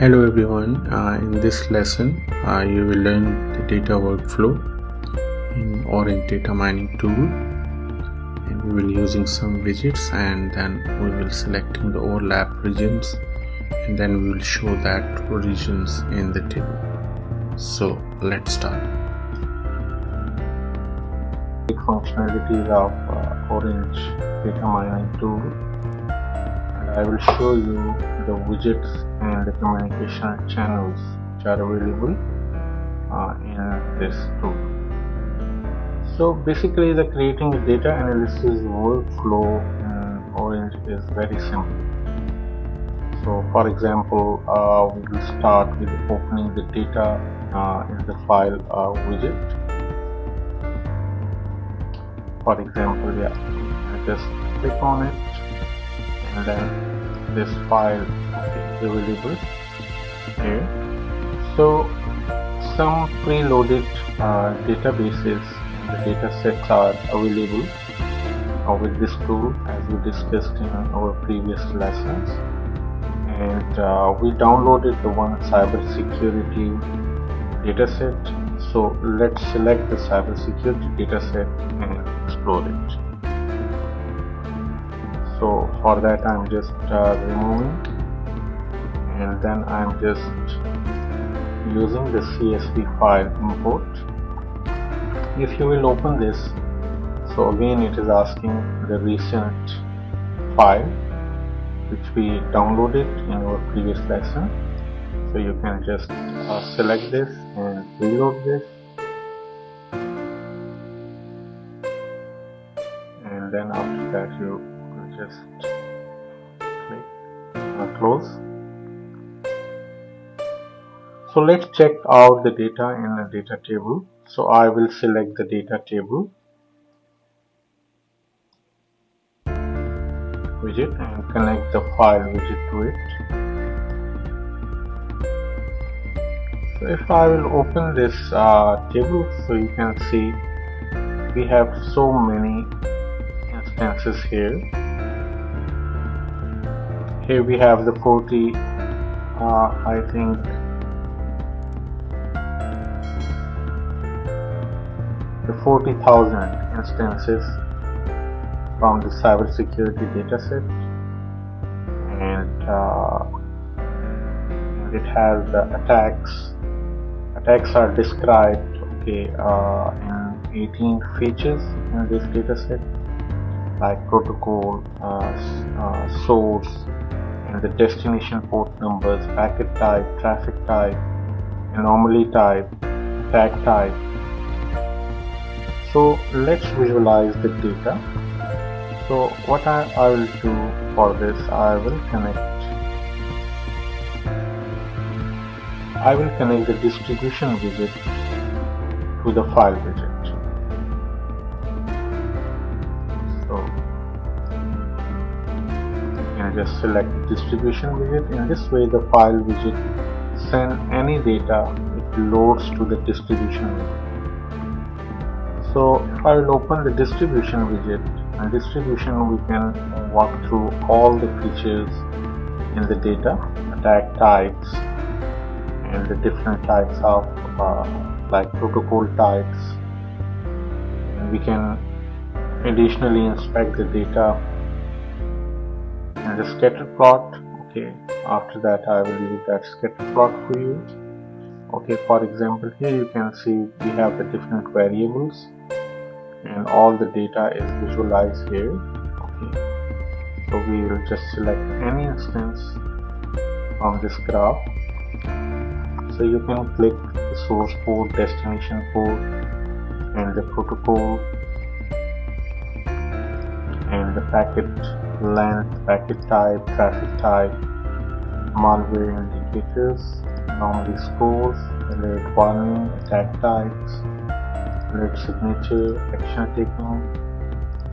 Hello everyone, in this lesson you will learn the data workflow in Orange data mining tool, and we will using some widgets, and then we will selecting the overlap regions, and then we will show that regions in the table. So let's start. The functionalities of Orange data mining tool, and I will show you the widgets and the communication channels which are available in this tool. So basically the creating a data analysis workflow in Orange is very simple. So for example, we will start with opening the data in the file widget. For example, just click on it, and then this file is available here. So some preloaded databases and the datasets are available with this tool, as we discussed in our previous lessons. And we downloaded the one cybersecurity dataset. So let's select the cybersecurity dataset and explore it. So for that I'm just removing, and then I'm just using the CSV file import. If you will open this, so again it is asking the recent file which we downloaded in our previous lesson. So you can just select this and reload this, and then after that you will just click close. So let's check out the data in the data table. So I will select the data table widget and connect the file widget to it. So if I will open this table, so you can see we have so many instances here. Here we have the 40, I think the 40,000 instances from the cybersecurity dataset, and it has the attacks. Attacks are described in 18 features in this dataset, like protocol, source, and the destination port numbers, packet type, traffic type, anomaly type, attack type. So let's visualize the data. So what I will do for this, I will connect the distribution widget to the file widget. So you can just select the distribution widget. In this way the file widget send any data it loads to the distribution widget. So if I will open the distribution widget, and distribution, we can walk through all the features in the data, attack types, and the different types of like protocol types. And we can additionally inspect the data and the scatter plot. After that I will use that scatter plot for you. For example, here you can see we have the different variables, and all the data is visualized here. So we will just select any instance from this graph. So you can click the source port, destination port, and the protocol, and the packet length, packet type, traffic type, malware indicators, anomaly scores, alert warning, attack types, alert signature, action taking,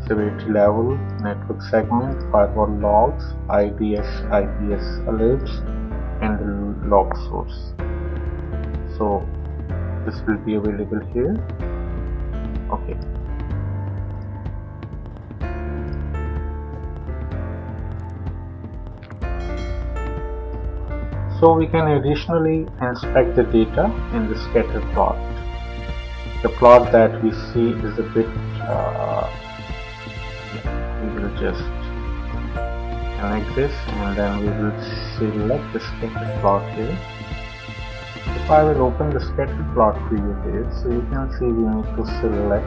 severity level, network segment, firewall logs, IDS, IPS alerts, and the log source. So this will be available here. So we can additionally inspect the data in the scatter plot. The plot that we see is a bit, we will just connect this and then we will select the scatter plot here. If I will open the scatter plot preview here, so you can see we need to select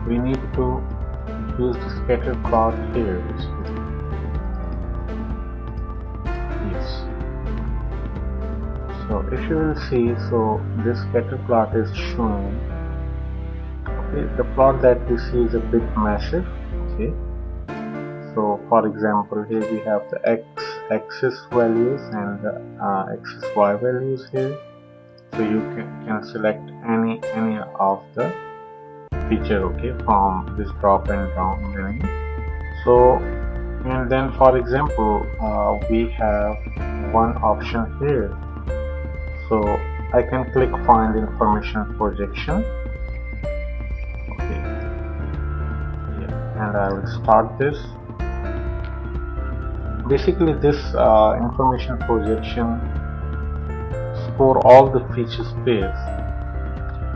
we need to use the scatter plot here, which is yes. So if you will see, so this scatter plot is showing, okay, the plot that we see is a bit massive, okay. So for example, here we have the x-axis values and the axis y values here. So you can select any of the feature, okay, from this drop and down menu. So and then for example we have one option here, so I can click find information projection, okay, and I will start this. Basically this information projection store all the features pairs,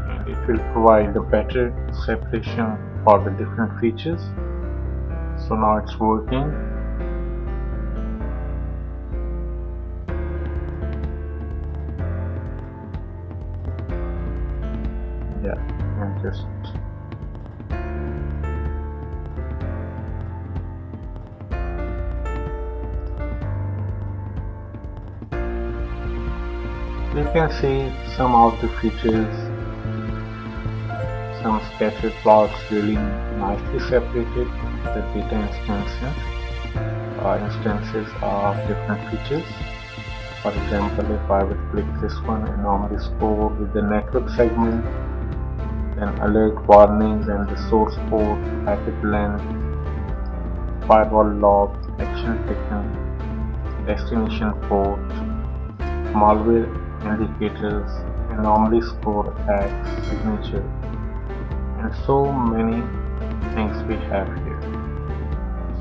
and it will provide a better separation for the different features. So now it's working. Yeah, and just you can see some of the features, some scattered plots really nicely separated the data instances of different features. For example, if I would click this one, anomaly score with the network segment, then alert warnings and the source port, packet length, firewall log, action taken, destination port, malware indicators, anomaly score, attacks, signature, and so many things we have here.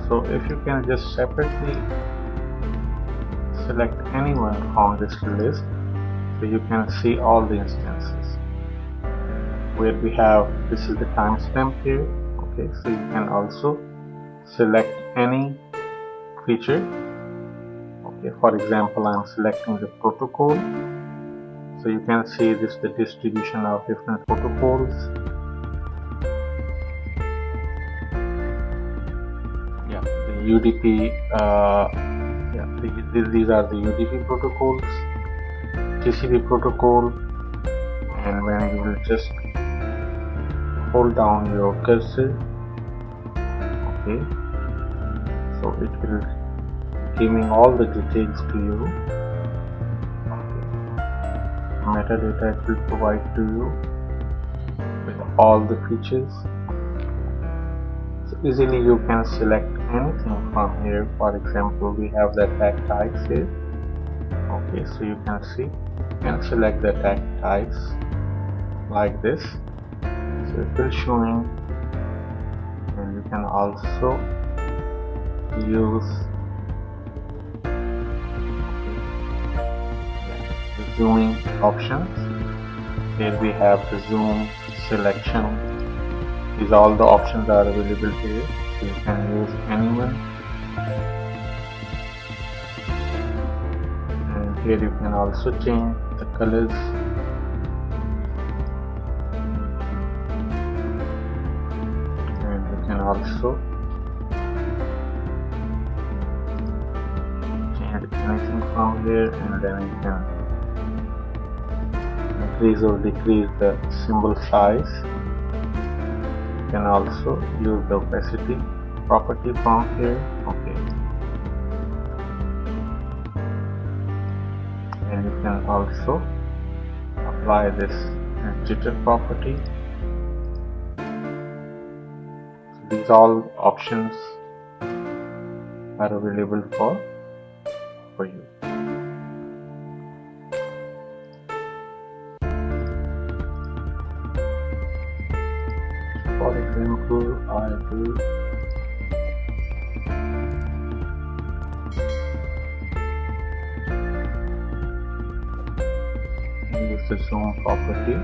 So if you can just separately select anyone from this list, so you can see all the instances where we have, this is the timestamp here, okay, so you can also select any feature, okay. For example, I'm selecting the protocol, so you can see this, the distribution of different protocols. The UDP, these are the UDP protocols, TCP protocol, and when you will just hold down your cursor, okay, so it will giving all the details to you, okay. Metadata it will provide to you with all the features. So easily you can select anything from here. For example, we have the attack types here, okay, so you can see, you can select the attack types like this, so it will showing, and you can also use the zooming options. Here we have the zoom, selection. These all the options are available here, so you can use anyone. And here you can also change the colors. And you can also change anything from here, and then you can increase or decrease the symbol size. You can also use the opacity property from here, okay, and you can also apply this jitter property. So these all options are available for you. example, I will use the zoom property.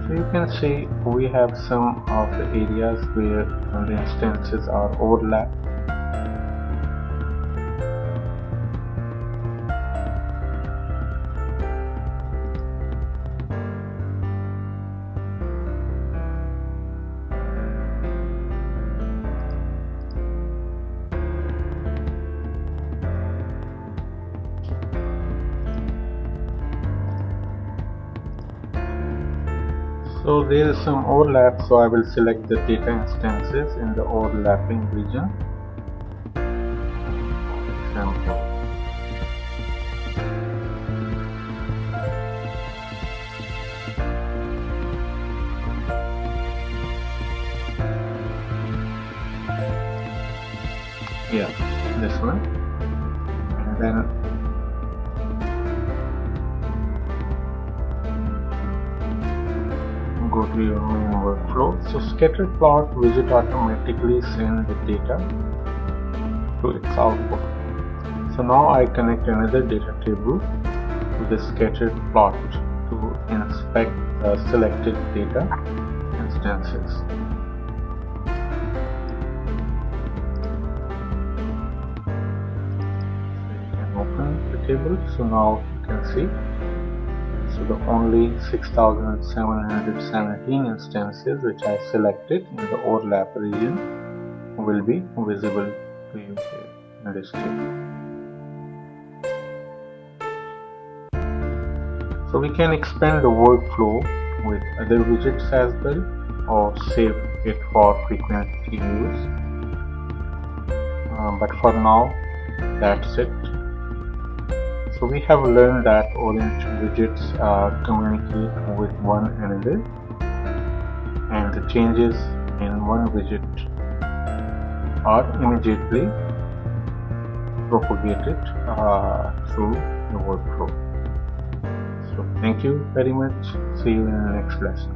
So you can see we have some of the areas where the instances are overlapped. So there is some overlap, so I will select the data instances in the overlapping region. Example. Yeah, this one. And then go to your main workflow. So scatter plot widget automatically send the data to its output. So now I connect another data table to the scattered plot to inspect the selected data instances. So you can open the table. So now you can see. So the only 6717 instances which I selected in the overlap region will be visible to you here in this table. So we can expand the workflow with other widgets as well, or save it for frequent use. But for now, that's it. So we have learned that orange widgets communicate with one another, and the changes in one widget are immediately propagated through the workflow. So thank you very much. See you in the next lesson.